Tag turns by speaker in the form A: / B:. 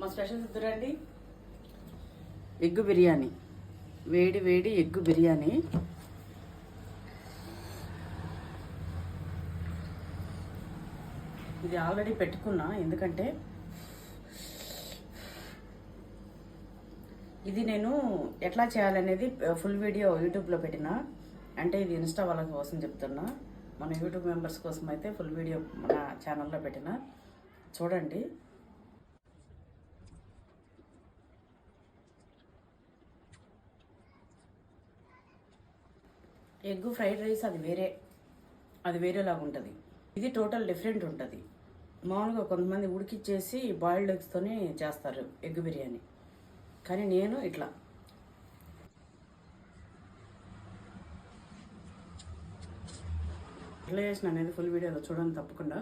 A: మా special చూద్దురండి, egg biryani. వేడి వేడి ఎగ్ బిర్యానీ. ఇది ఆల్రెడీ పెట్టుకున్నా, ఎందుకంటే ఇది నేను ఎట్లా చేయాలనేది ఫుల్ వీడియో యూట్యూబ్లో పెట్టిన. అంటే ఇది ఇన్స్టా వాళ్ళ కోసం చెప్తున్నా, మన యూట్యూబ్ మెంబర్స్ కోసం అయితే ఫుల్ వీడియో మన ఛానల్లో పెట్టిన, చూడండి. ఎగ్ ఫ్రైడ్ రైస్ అది వేరేలాగా ఉంటుంది. ఇది టోటల్ డిఫరెంట్ ఉంటుంది. మామూలుగా కొంతమంది ఉడికిచ్చేసి బాయిల్డ్ ఎగ్స్తోనే చేస్తారు ఎగ్ బిర్యానీ, కానీ నేను ఇట్లా చేసిన అనేది ఫుల్ వీడియోలో చూడండి తప్పకుండా.